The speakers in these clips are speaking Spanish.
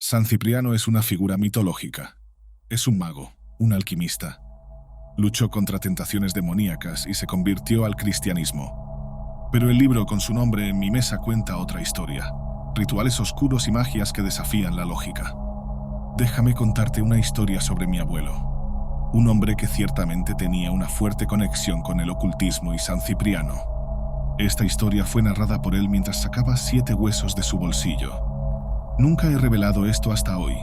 San Cipriano es una figura mitológica. Es un mago, un alquimista. Luchó contra tentaciones demoníacas y se convirtió al cristianismo. Pero el libro con su nombre en mi mesa cuenta otra historia. Rituales oscuros y magias que desafían la lógica. Déjame contarte una historia sobre mi abuelo. Un hombre que ciertamente tenía una fuerte conexión con el ocultismo y San Cipriano. Esta historia fue narrada por él mientras sacaba 7 huesos de su bolsillo. Nunca he revelado esto hasta hoy.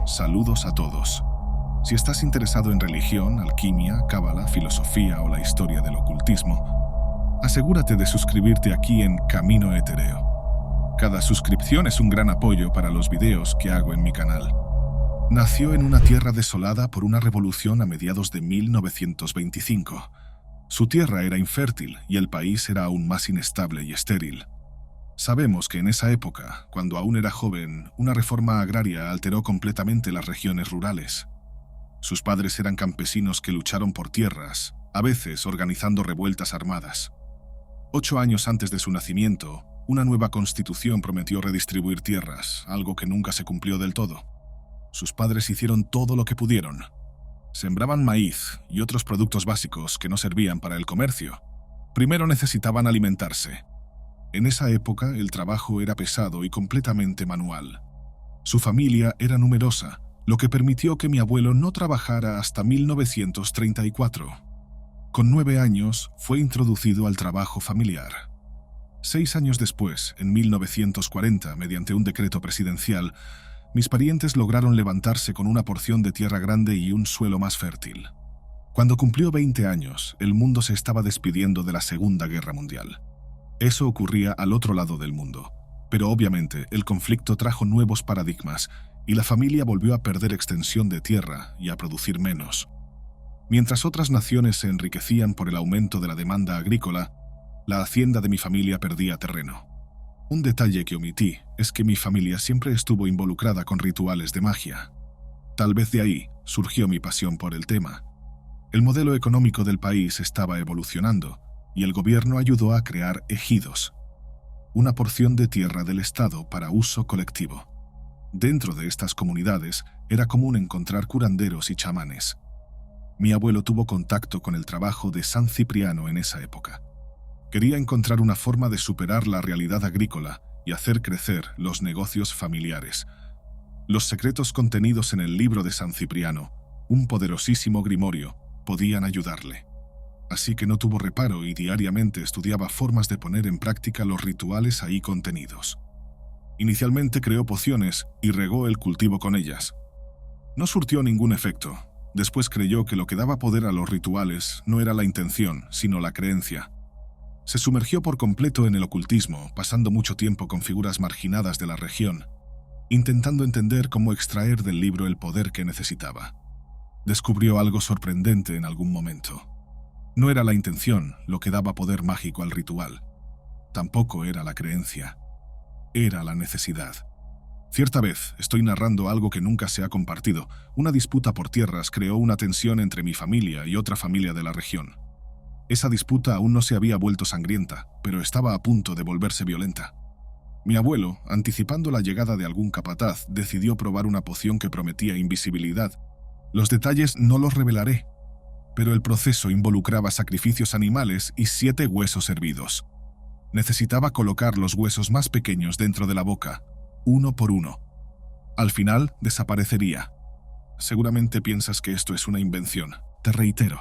Saludos a todos. Si estás interesado en religión, alquimia, cábala, filosofía o la historia del ocultismo, asegúrate de suscribirte aquí en Camino Etereo. Cada suscripción es un gran apoyo para los videos que hago en mi canal. Nació en una tierra desolada por una revolución a mediados de 1925. Su tierra era infértil y el país era aún más inestable y estéril. Sabemos que en esa época, cuando aún era joven, una reforma agraria alteró completamente las regiones rurales. Sus padres eran campesinos que lucharon por tierras, a veces organizando revueltas armadas. 8 años antes de su nacimiento, una nueva constitución prometió redistribuir tierras, algo que nunca se cumplió del todo. Sus padres hicieron todo lo que pudieron. Sembraban maíz y otros productos básicos que no servían para el comercio. Primero necesitaban alimentarse. En esa época el trabajo era pesado y completamente manual. Su familia era numerosa, lo que permitió que mi abuelo no trabajara hasta 1934. Con 9 años fue introducido al trabajo familiar. 6 años después, en 1940, mediante un decreto presidencial, mis parientes lograron levantarse con una porción de tierra grande y un suelo más fértil. Cuando cumplió 20 años, el mundo se estaba despidiendo de la Segunda Guerra Mundial. Eso ocurría al otro lado del mundo, pero obviamente el conflicto trajo nuevos paradigmas y la familia volvió a perder extensión de tierra y a producir menos. Mientras otras naciones se enriquecían por el aumento de la demanda agrícola, la hacienda de mi familia perdía terreno. Un detalle que omití es que mi familia siempre estuvo involucrada con rituales de magia. Tal vez de ahí surgió mi pasión por el tema. El modelo económico del país estaba evolucionando y el gobierno ayudó a crear ejidos, una porción de tierra del Estado para uso colectivo. Dentro de estas comunidades era común encontrar curanderos y chamanes. Mi abuelo tuvo contacto con el trabajo de San Cipriano en esa época. Quería encontrar una forma de superar la realidad agrícola y hacer crecer los negocios familiares. Los secretos contenidos en el libro de San Cipriano, un poderosísimo grimorio, podían ayudarle. Así que no tuvo reparo y diariamente estudiaba formas de poner en práctica los rituales ahí contenidos. Inicialmente creó pociones y regó el cultivo con ellas. No surtió ningún efecto. Después creyó que lo que daba poder a los rituales no era la intención, sino la creencia. Se sumergió por completo en el ocultismo, pasando mucho tiempo con figuras marginadas de la región, intentando entender cómo extraer del libro el poder que necesitaba. Descubrió algo sorprendente en algún momento. No era la intención lo que daba poder mágico al ritual. Tampoco era la creencia. Era la necesidad. Cierta vez, estoy narrando algo que nunca se ha compartido. Una disputa por tierras creó una tensión entre mi familia y otra familia de la región. Esa disputa aún no se había vuelto sangrienta, pero estaba a punto de volverse violenta. Mi abuelo, anticipando la llegada de algún capataz, decidió probar una poción que prometía invisibilidad. Los detalles no los revelaré, pero el proceso involucraba sacrificios animales y 7 huesos hervidos. Necesitaba colocar los huesos más pequeños dentro de la boca, uno por uno. Al final, desaparecería. Seguramente piensas que esto es una invención. Te reitero,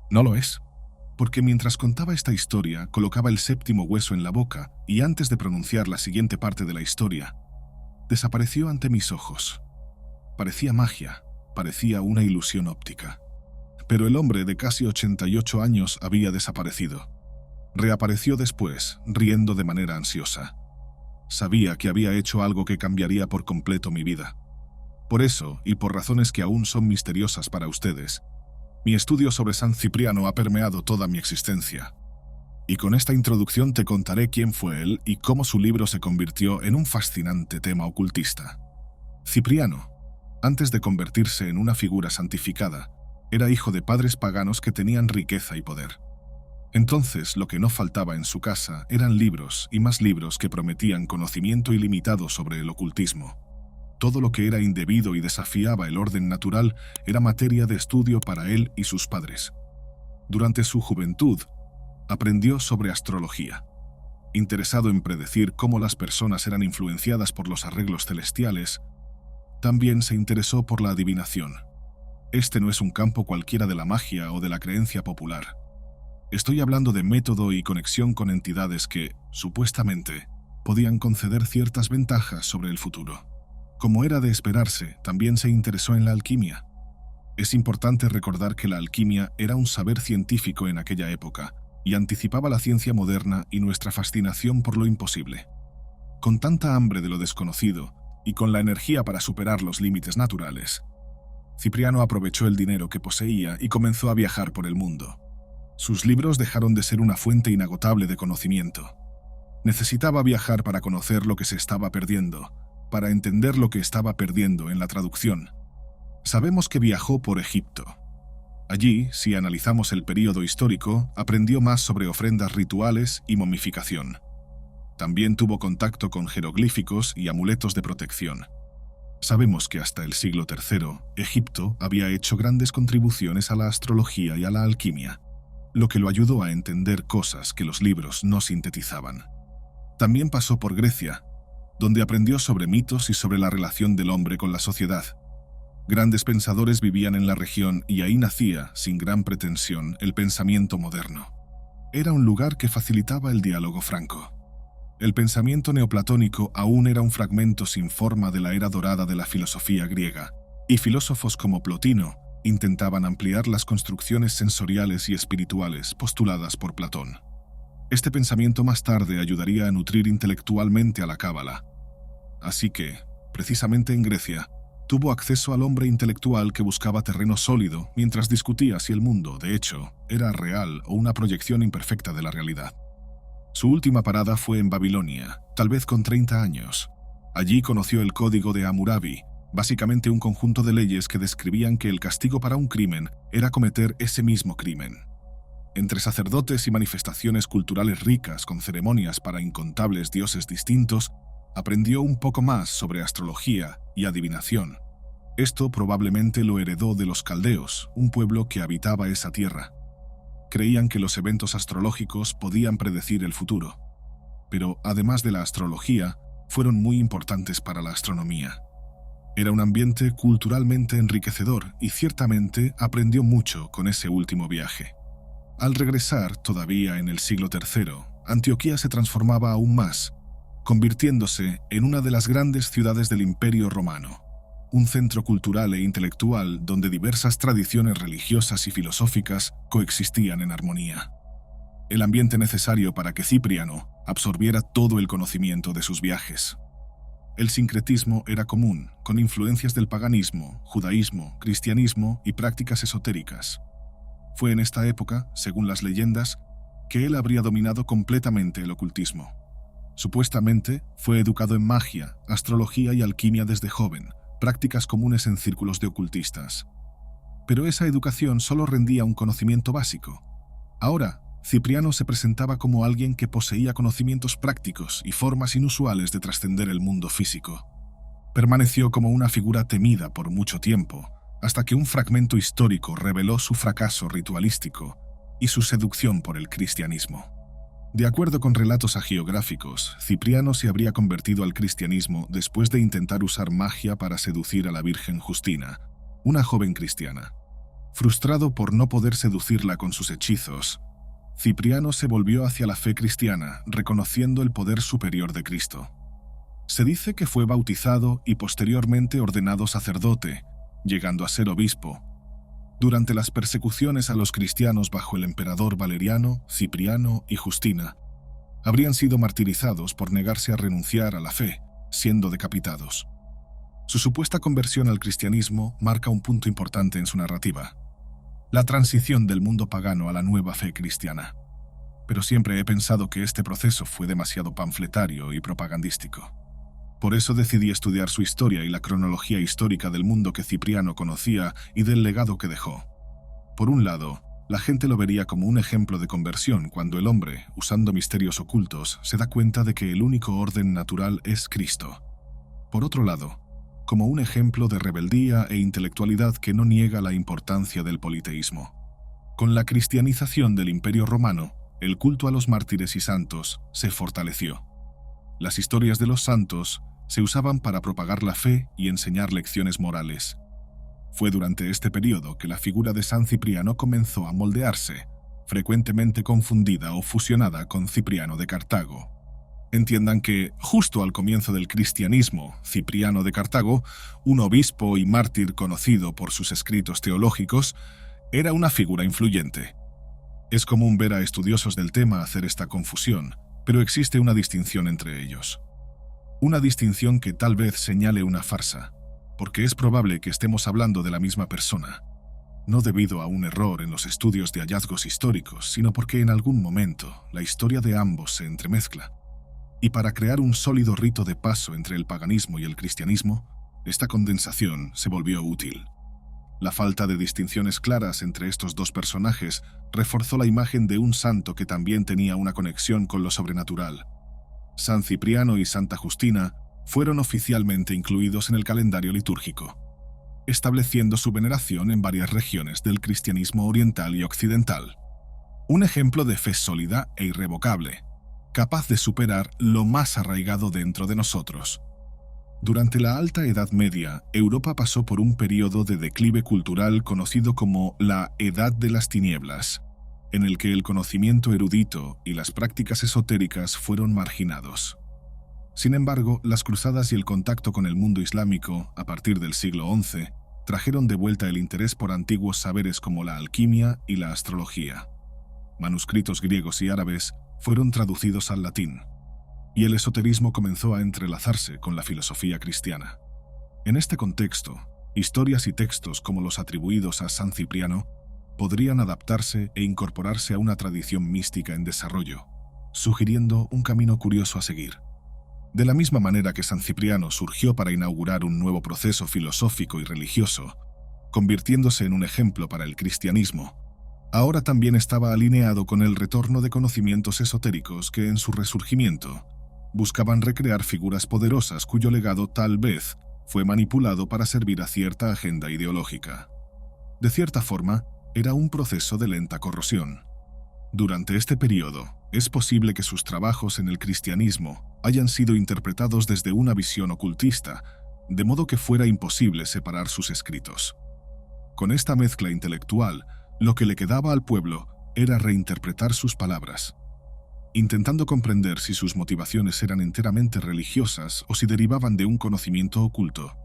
no lo es. Porque mientras contaba esta historia, colocaba el 7º hueso en la boca y antes de pronunciar la siguiente parte de la historia, desapareció ante mis ojos. Parecía magia, parecía una ilusión óptica. Pero el hombre de casi 88 años había desaparecido. Reapareció después, riendo de manera ansiosa. Sabía que había hecho algo que cambiaría por completo mi vida. Por eso, y por razones que aún son misteriosas para ustedes, mi estudio sobre San Cipriano ha permeado toda mi existencia. Y con esta introducción te contaré quién fue él y cómo su libro se convirtió en un fascinante tema ocultista. Cipriano, antes de convertirse en una figura santificada, era hijo de padres paganos que tenían riqueza y poder. Entonces, lo que no faltaba en su casa eran libros y más libros que prometían conocimiento ilimitado sobre el ocultismo. Todo lo que era indebido y desafiaba el orden natural era materia de estudio para él y sus padres. Durante su juventud, aprendió sobre astrología. Interesado en predecir cómo las personas eran influenciadas por los arreglos celestiales, también se interesó por la adivinación. Este no es un campo cualquiera de la magia o de la creencia popular. Estoy hablando de método y conexión con entidades que, supuestamente, podían conceder ciertas ventajas sobre el futuro. Como era de esperarse, también se interesó en la alquimia. Es importante recordar que la alquimia era un saber científico en aquella época y anticipaba la ciencia moderna y nuestra fascinación por lo imposible. Con tanta hambre de lo desconocido y con la energía para superar los límites naturales, Cipriano aprovechó el dinero que poseía y comenzó a viajar por el mundo. Sus libros dejaron de ser una fuente inagotable de conocimiento. Necesitaba viajar para conocer lo que se estaba perdiendo, para entender lo que estaba perdiendo en la traducción. Sabemos que viajó por Egipto. Allí, si analizamos el período histórico, aprendió más sobre ofrendas rituales y momificación. También tuvo contacto con jeroglíficos y amuletos de protección. Sabemos que hasta el siglo III, Egipto había hecho grandes contribuciones a la astrología y a la alquimia, lo que lo ayudó a entender cosas que los libros no sintetizaban. También pasó por Grecia, donde aprendió sobre mitos y sobre la relación del hombre con la sociedad. Grandes pensadores vivían en la región y ahí nacía, sin gran pretensión, el pensamiento moderno. Era un lugar que facilitaba el diálogo franco. El pensamiento neoplatónico aún era un fragmento sin forma de la era dorada de la filosofía griega, y filósofos como Plotino intentaban ampliar las construcciones sensoriales y espirituales postuladas por Platón. Este pensamiento más tarde ayudaría a nutrir intelectualmente a la Cábala. Así que, precisamente en Grecia, tuvo acceso al hombre intelectual que buscaba terreno sólido mientras discutía si el mundo, de hecho, era real o una proyección imperfecta de la realidad. Su última parada fue en Babilonia, tal vez con 30 años. Allí conoció el Código de Hammurabi, básicamente un conjunto de leyes que describían que el castigo para un crimen era cometer ese mismo crimen. Entre sacerdotes y manifestaciones culturales ricas con ceremonias para incontables dioses distintos, aprendió un poco más sobre astrología y adivinación. Esto probablemente lo heredó de los caldeos, un pueblo que habitaba esa tierra. Creían que los eventos astrológicos podían predecir el futuro. Pero, además de la astrología, fueron muy importantes para la astronomía. Era un ambiente culturalmente enriquecedor y ciertamente aprendió mucho con ese último viaje. Al regresar, todavía en el siglo III, Antioquía se transformaba aún más, convirtiéndose en una de las grandes ciudades del Imperio Romano, un centro cultural e intelectual donde diversas tradiciones religiosas y filosóficas coexistían en armonía. El ambiente necesario para que Cipriano absorbiera todo el conocimiento de sus viajes. El sincretismo era común, con influencias del paganismo, judaísmo, cristianismo y prácticas esotéricas. Fue en esta época, según las leyendas, que él habría dominado completamente el ocultismo. Supuestamente, fue educado en magia, astrología y alquimia desde joven, prácticas comunes en círculos de ocultistas. Pero esa educación solo rendía un conocimiento básico. Ahora, Cipriano se presentaba como alguien que poseía conocimientos prácticos y formas inusuales de trascender el mundo físico. Permaneció como una figura temida por mucho tiempo, hasta que un fragmento histórico reveló su fracaso ritualístico y su seducción por el cristianismo. De acuerdo con relatos hagiográficos, Cipriano se habría convertido al cristianismo después de intentar usar magia para seducir a la Virgen Justina, una joven cristiana. Frustrado por no poder seducirla con sus hechizos, Cipriano se volvió hacia la fe cristiana, reconociendo el poder superior de Cristo. Se dice que fue bautizado y posteriormente ordenado sacerdote, llegando a ser obispo. Durante las persecuciones a los cristianos bajo el emperador Valeriano, Cipriano y Justina, habrían sido martirizados por negarse a renunciar a la fe, siendo decapitados. Su supuesta conversión al cristianismo marca un punto importante en su narrativa: la transición del mundo pagano a la nueva fe cristiana. Pero siempre he pensado que este proceso fue demasiado panfletario y propagandístico. Por eso decidí estudiar su historia y la cronología histórica del mundo que Cipriano conocía y del legado que dejó. Por un lado, La gente lo vería como un ejemplo de conversión cuando el hombre, usando misterios ocultos, se da cuenta de que el único orden natural es Cristo. Por otro lado, como un ejemplo de rebeldía e intelectualidad que no niega la importancia del politeísmo. Con la cristianización del Imperio Romano, el culto a los mártires y santos se fortaleció. Las historias de los santos se usaban para propagar la fe y enseñar lecciones morales. Fue durante este periodo que la figura de San Cipriano comenzó a moldearse, frecuentemente confundida o fusionada con Cipriano de Cartago. Entiendan que, justo al comienzo del cristianismo, Cipriano de Cartago, un obispo y mártir conocido por sus escritos teológicos, era una figura influyente. Es común ver a estudiosos del tema hacer esta confusión, pero existe una distinción entre ellos. Una distinción que tal vez señale una farsa, porque es probable que estemos hablando de la misma persona, no debido a un error en los estudios de hallazgos históricos, sino porque en algún momento la historia de ambos se entremezcla. Y para crear un sólido rito de paso entre el paganismo y el cristianismo, esta condensación se volvió útil. La falta de distinciones claras entre estos dos personajes reforzó la imagen de un santo que también tenía una conexión con lo sobrenatural. San Cipriano y Santa Justina fueron oficialmente incluidos en el calendario litúrgico, estableciendo su veneración en varias regiones del cristianismo oriental y occidental. Un ejemplo de fe sólida e irrevocable, capaz de superar lo más arraigado dentro de nosotros. Durante la Alta Edad Media, Europa pasó por un periodo de declive cultural conocido como la Edad de las Tinieblas, en el que el conocimiento erudito y las prácticas esotéricas fueron marginados. Sin embargo, las cruzadas y el contacto con el mundo islámico, a partir del siglo XI, trajeron de vuelta el interés por antiguos saberes como la alquimia y la astrología. Manuscritos griegos y árabes fueron traducidos al latín, y el esoterismo comenzó a entrelazarse con la filosofía cristiana. En este contexto, historias y textos como los atribuidos a San Cipriano podrían adaptarse e incorporarse a una tradición mística en desarrollo, sugiriendo un camino curioso a seguir. De la misma manera que San Cipriano surgió para inaugurar un nuevo proceso filosófico y religioso, convirtiéndose en un ejemplo para el cristianismo, ahora también estaba alineado con el retorno de conocimientos esotéricos que en su resurgimiento buscaban recrear figuras poderosas cuyo legado tal vez fue manipulado para servir a cierta agenda ideológica. De cierta forma, era un proceso de lenta corrosión. Durante este periodo, es posible que sus trabajos en el cristianismo hayan sido interpretados desde una visión ocultista, de modo que fuera imposible separar sus escritos. Con esta mezcla intelectual, lo que le quedaba al pueblo era reinterpretar sus palabras, intentando comprender si sus motivaciones eran enteramente religiosas o si derivaban de un conocimiento oculto.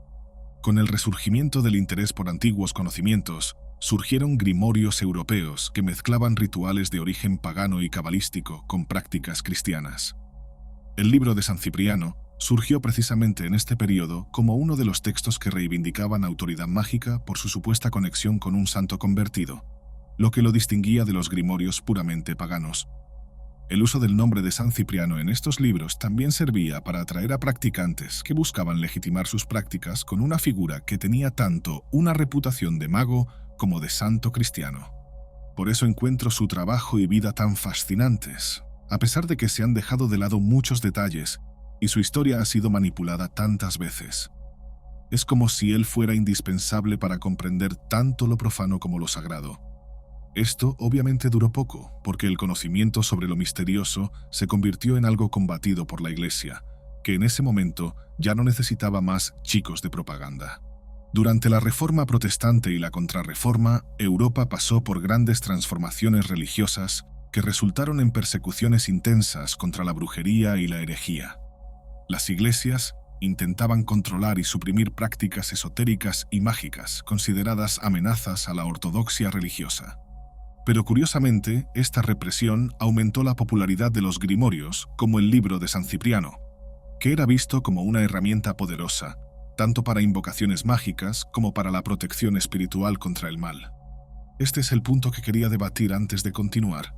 Con el resurgimiento del interés por antiguos conocimientos, surgieron grimorios europeos que mezclaban rituales de origen pagano y cabalístico con prácticas cristianas. El libro de San Cipriano surgió precisamente en este periodo como uno de los textos que reivindicaban autoridad mágica por su supuesta conexión con un santo convertido, lo que lo distinguía de los grimorios puramente paganos. El uso del nombre de San Cipriano en estos libros también servía para atraer a practicantes que buscaban legitimar sus prácticas con una figura que tenía tanto una reputación de mago como de santo cristiano. Por eso encuentro su trabajo y vida tan fascinantes, a pesar de que se han dejado de lado muchos detalles y su historia ha sido manipulada tantas veces. Es como si él fuera indispensable para comprender tanto lo profano como lo sagrado. Esto obviamente duró poco, porque el conocimiento sobre lo misterioso se convirtió en algo combatido por la Iglesia, que en ese momento ya no necesitaba más chicos de propaganda. Durante la Reforma Protestante y la Contrarreforma, Europa pasó por grandes transformaciones religiosas que resultaron en persecuciones intensas contra la brujería y la herejía. Las iglesias intentaban controlar y suprimir prácticas esotéricas y mágicas consideradas amenazas a la ortodoxia religiosa. Pero curiosamente, esta represión aumentó la popularidad de los grimorios, como el libro de San Cipriano, que era visto como una herramienta poderosa, tanto para invocaciones mágicas como para la protección espiritual contra el mal. Este es el punto que quería debatir antes de continuar.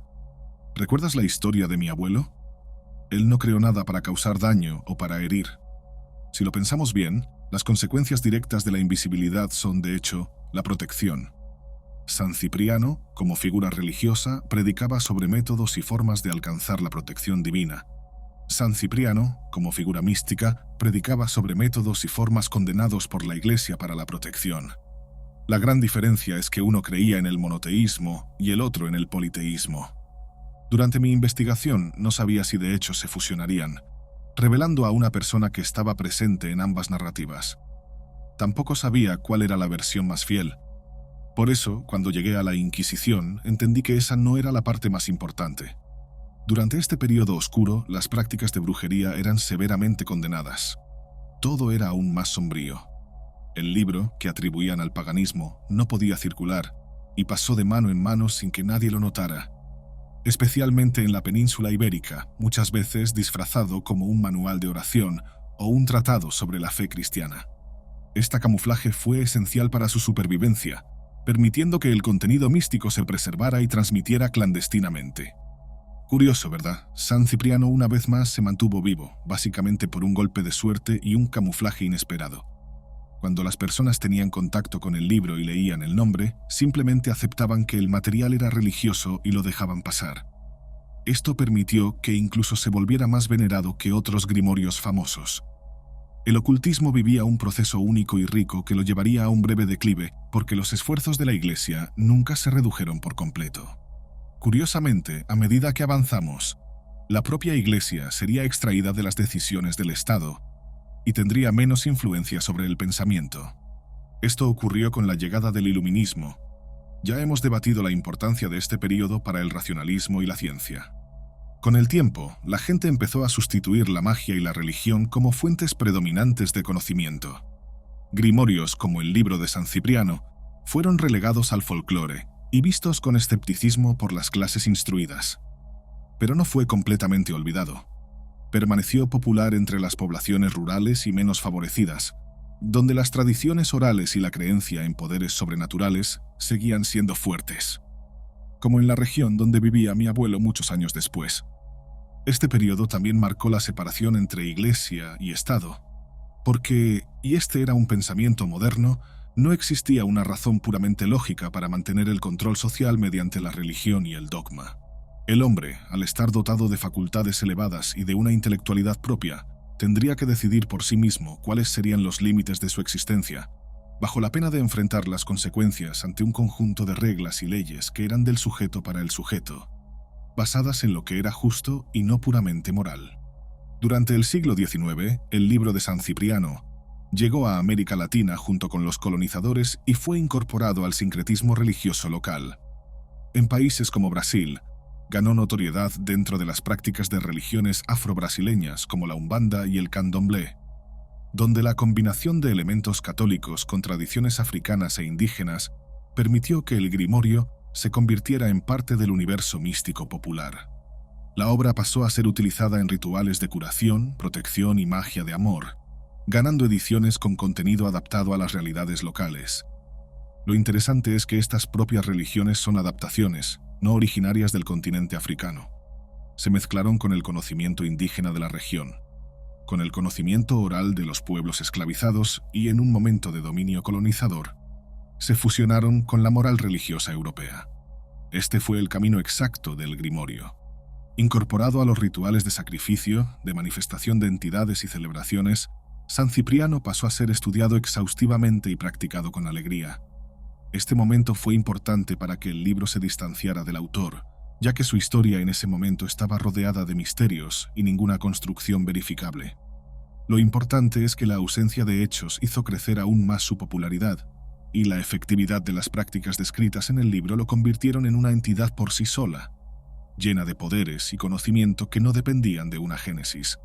¿Recuerdas la historia de mi abuelo? Él no creó nada para causar daño o para herir. Si lo pensamos bien, las consecuencias directas de la invisibilidad son, de hecho, la protección. San Cipriano, como figura religiosa, predicaba sobre métodos y formas de alcanzar la protección divina. San Cipriano, como figura mística, predicaba sobre métodos y formas condenados por la Iglesia para la protección. La gran diferencia es que uno creía en el monoteísmo y el otro en el politeísmo. Durante mi investigación no sabía si de hecho se fusionarían, revelando a una persona que estaba presente en ambas narrativas. Tampoco sabía cuál era la versión más fiel. Por eso, cuando llegué a la Inquisición, entendí que esa no era la parte más importante. Durante este periodo oscuro, las prácticas de brujería eran severamente condenadas. Todo era aún más sombrío. El libro, que atribuían al paganismo, no podía circular, y pasó de mano en mano sin que nadie lo notara. Especialmente en la península ibérica, muchas veces disfrazado como un manual de oración o un tratado sobre la fe cristiana. Este camuflaje fue esencial para su supervivencia, permitiendo que el contenido místico se preservara y transmitiera clandestinamente. Curioso, ¿verdad? San Cipriano una vez más se mantuvo vivo, básicamente por un golpe de suerte y un camuflaje inesperado. Cuando las personas tenían contacto con el libro y leían el nombre, simplemente aceptaban que el material era religioso y lo dejaban pasar. Esto permitió que incluso se volviera más venerado que otros grimorios famosos. El ocultismo vivía un proceso único y rico que lo llevaría a un breve declive, porque los esfuerzos de la Iglesia nunca se redujeron por completo. Curiosamente, a medida que avanzamos, la propia Iglesia sería extraída de las decisiones del Estado y tendría menos influencia sobre el pensamiento. Esto ocurrió con la llegada del Iluminismo. Ya hemos debatido la importancia de este periodo para el racionalismo y la ciencia. Con el tiempo, la gente empezó a sustituir la magia y la religión como fuentes predominantes de conocimiento. Grimorios como el libro de San Cipriano fueron relegados al folclore y vistos con escepticismo por las clases instruidas. Pero no fue completamente olvidado. Permaneció popular entre las poblaciones rurales y menos favorecidas, donde las tradiciones orales y la creencia en poderes sobrenaturales seguían siendo fuertes, como en la región donde vivía mi abuelo muchos años después. Este periodo también marcó la separación entre Iglesia y Estado, porque, y este era un pensamiento moderno, no existía una razón puramente lógica para mantener el control social mediante la religión y el dogma. El hombre, al estar dotado de facultades elevadas y de una intelectualidad propia, tendría que decidir por sí mismo cuáles serían los límites de su existencia, bajo la pena de enfrentar las consecuencias ante un conjunto de reglas y leyes que eran del sujeto para el sujeto, basadas en lo que era justo y no puramente moral. Durante el siglo XIX, el libro de San Cipriano llegó a América Latina junto con los colonizadores y fue incorporado al sincretismo religioso local. En países como Brasil, ganó notoriedad dentro de las prácticas de religiones afro-brasileñas como la Umbanda y el Candomblé, donde la combinación de elementos católicos con tradiciones africanas e indígenas permitió que el grimorio se convirtiera en parte del universo místico popular. La obra pasó a ser utilizada en rituales de curación, protección y magia de amor, ganando ediciones con contenido adaptado a las realidades locales. Lo interesante es que estas propias religiones son adaptaciones, no originarias del continente africano. Se mezclaron con el conocimiento indígena de la región, con el conocimiento oral de los pueblos esclavizados y, en un momento de dominio colonizador, se fusionaron con la moral religiosa europea. Este fue el camino exacto del grimorio. Incorporado a los rituales de sacrificio, de manifestación de entidades y celebraciones, San Cipriano pasó a ser estudiado exhaustivamente y practicado con alegría. Este momento fue importante para que el libro se distanciara del autor, ya que su historia en ese momento estaba rodeada de misterios y ninguna construcción verificable. Lo importante es que la ausencia de hechos hizo crecer aún más su popularidad, y la efectividad de las prácticas descritas en el libro lo convirtieron en una entidad por sí sola, llena de poderes y conocimiento que no dependían de una génesis.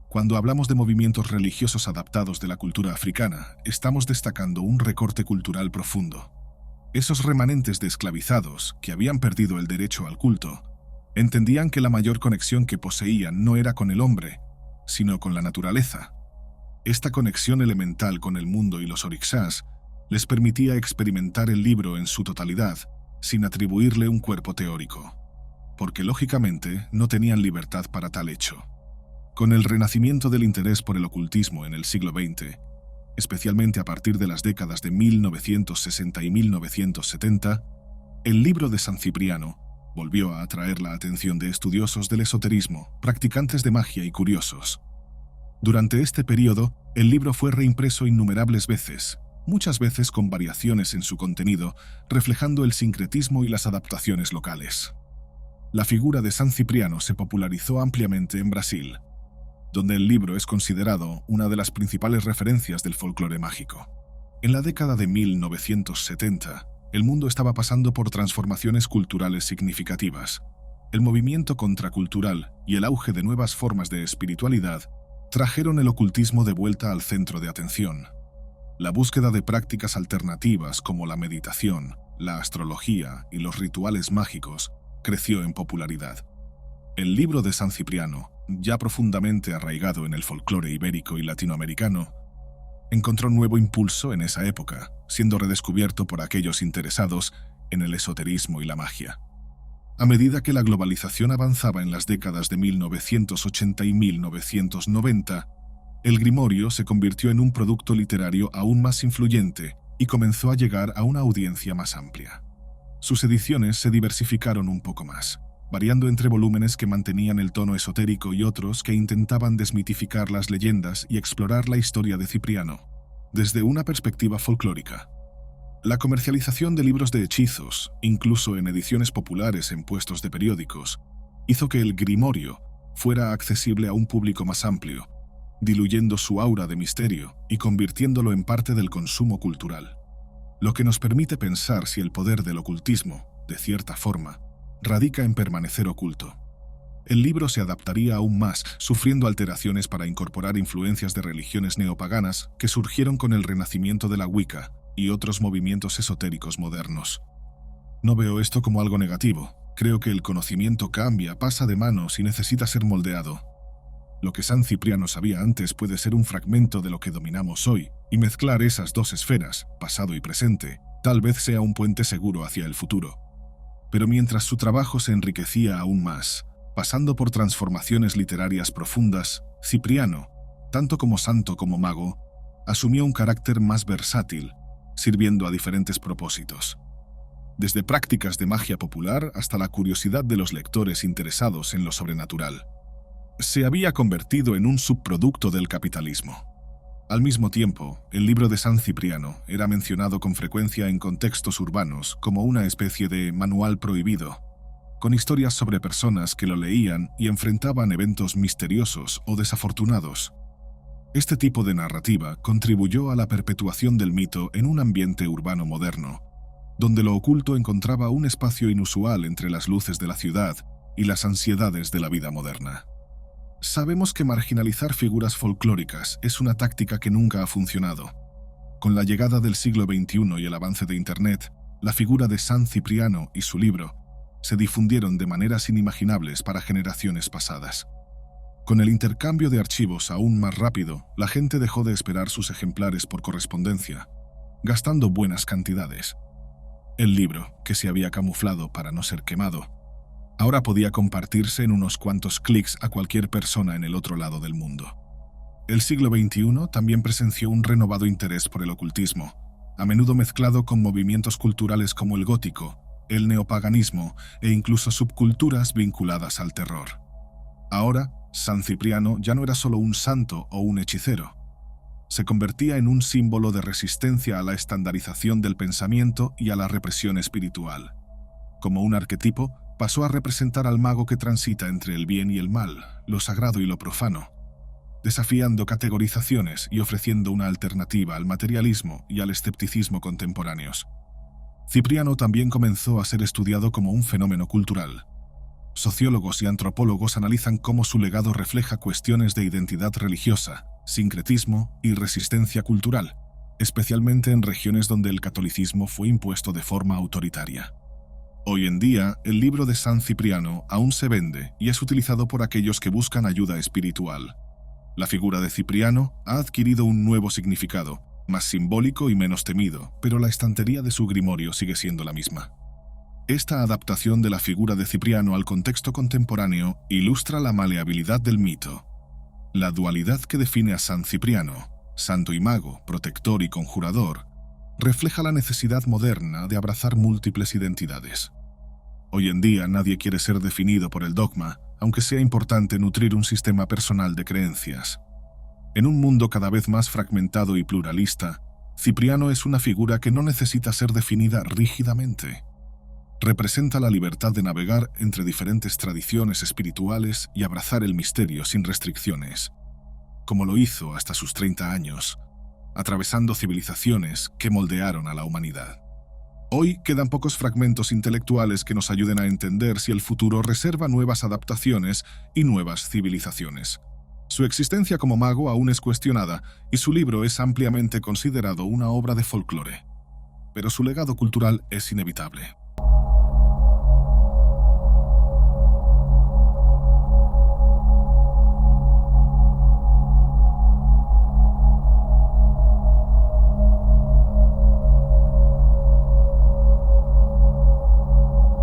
Cuando hablamos de movimientos religiosos adaptados de la cultura africana, estamos destacando un recorte cultural profundo. Esos remanentes de esclavizados, que habían perdido el derecho al culto, entendían que la mayor conexión que poseían no era con el hombre, sino con la naturaleza. Esta conexión elemental con el mundo y los orixás les permitía experimentar el libro en su totalidad, sin atribuirle un cuerpo teórico, porque lógicamente no tenían libertad para tal hecho. Con el renacimiento del interés por el ocultismo en el siglo XX, especialmente a partir de las décadas de 1960 y 1970, El libro de San Cipriano volvió a atraer la atención de estudiosos del esoterismo, practicantes de magia y curiosos. Durante este periodo, el libro fue reimpreso innumerables veces, muchas veces con variaciones en su contenido, reflejando el sincretismo y las adaptaciones locales. La figura de San Cipriano se popularizó ampliamente en Brasil, donde el libro es considerado una de las principales referencias del folclore mágico. En la década de 1970, el mundo estaba pasando por transformaciones culturales significativas. El movimiento contracultural y el auge de nuevas formas de espiritualidad trajeron el ocultismo de vuelta al centro de atención. La búsqueda de prácticas alternativas como la meditación, la astrología y los rituales mágicos creció en popularidad. El libro de San Cipriano, ya profundamente arraigado en el folclore ibérico y latinoamericano, encontró nuevo impulso en esa época, siendo redescubierto por aquellos interesados en el esoterismo y la magia. A medida que la globalización avanzaba en las décadas de 1980 y 1990, el grimorio se convirtió en un producto literario aún más influyente y comenzó a llegar a una audiencia más amplia. Sus ediciones se diversificaron un poco más, variando entre volúmenes que mantenían el tono esotérico y otros que intentaban desmitificar las leyendas y explorar la historia de Cipriano desde una perspectiva folclórica. La comercialización de libros de hechizos, incluso en ediciones populares en puestos de periódicos, hizo que el grimorio fuera accesible a un público más amplio, diluyendo su aura de misterio y convirtiéndolo en parte del consumo cultural, lo que nos permite pensar si el poder del ocultismo, de cierta forma, radica en permanecer oculto. El libro se adaptaría aún más, sufriendo alteraciones para incorporar influencias de religiones neopaganas que surgieron con el renacimiento de la Wicca y otros movimientos esotéricos modernos. No veo esto como algo negativo. Creo que el conocimiento cambia, pasa de manos y necesita ser moldeado. Lo que San Cipriano sabía antes puede ser un fragmento de lo que dominamos hoy, y mezclar esas dos esferas, pasado y presente, tal vez sea un puente seguro hacia el futuro. Pero mientras su trabajo se enriquecía aún más, pasando por transformaciones literarias profundas, Cipriano, tanto como santo como mago, asumió un carácter más versátil, sirviendo a diferentes propósitos. Desde prácticas de magia popular hasta la curiosidad de los lectores interesados en lo sobrenatural. Se había convertido en un subproducto del capitalismo. Al mismo tiempo, el libro de San Cipriano era mencionado con frecuencia en contextos urbanos como una especie de manual prohibido, con historias sobre personas que lo leían y enfrentaban eventos misteriosos o desafortunados. Este tipo de narrativa contribuyó a la perpetuación del mito en un ambiente urbano moderno, donde lo oculto encontraba un espacio inusual entre las luces de la ciudad y las ansiedades de la vida moderna. Sabemos que marginalizar figuras folclóricas es una táctica que nunca ha funcionado. Con la llegada del siglo XXI y el avance de Internet, la figura de San Cipriano y su libro se difundieron de maneras inimaginables para generaciones pasadas. Con el intercambio de archivos aún más rápido, la gente dejó de esperar sus ejemplares por correspondencia, gastando buenas cantidades. El libro, que se había camuflado para no ser quemado, ahora podía compartirse en unos cuantos clics a cualquier persona en el otro lado del mundo. El siglo XXI también presenció un renovado interés por el ocultismo, a menudo mezclado con movimientos culturales como el gótico, el neopaganismo e incluso subculturas vinculadas al terror. Ahora, San Cipriano ya no era solo un santo o un hechicero. Se convertía en un símbolo de resistencia a la estandarización del pensamiento y a la represión espiritual. Como un arquetipo, pasó a representar al mago que transita entre el bien y el mal, lo sagrado y lo profano, desafiando categorizaciones y ofreciendo una alternativa al materialismo y al escepticismo contemporáneos. Cipriano también comenzó a ser estudiado como un fenómeno cultural. Sociólogos y antropólogos analizan cómo su legado refleja cuestiones de identidad religiosa, sincretismo y resistencia cultural, especialmente en regiones donde el catolicismo fue impuesto de forma autoritaria. Hoy en día, el libro de San Cipriano aún se vende y es utilizado por aquellos que buscan ayuda espiritual. La figura de Cipriano ha adquirido un nuevo significado, más simbólico y menos temido, pero la estantería de su grimorio sigue siendo la misma. Esta adaptación de la figura de Cipriano al contexto contemporáneo ilustra la maleabilidad del mito, la dualidad que define a San Cipriano, santo y mago, protector y conjurador, refleja la necesidad moderna de abrazar múltiples identidades. Hoy en día nadie quiere ser definido por el dogma, aunque sea importante nutrir un sistema personal de creencias. En un mundo cada vez más fragmentado y pluralista, Cipriano es una figura que no necesita ser definida rígidamente. Representa la libertad de navegar entre diferentes tradiciones espirituales y abrazar el misterio sin restricciones, como lo hizo hasta sus 30 años, atravesando civilizaciones que moldearon a la humanidad. Hoy quedan pocos fragmentos intelectuales que nos ayuden a entender si el futuro reserva nuevas adaptaciones y nuevas civilizaciones. Su existencia como mago aún es cuestionada y su libro es ampliamente considerado una obra de folclore, pero su legado cultural es inevitable.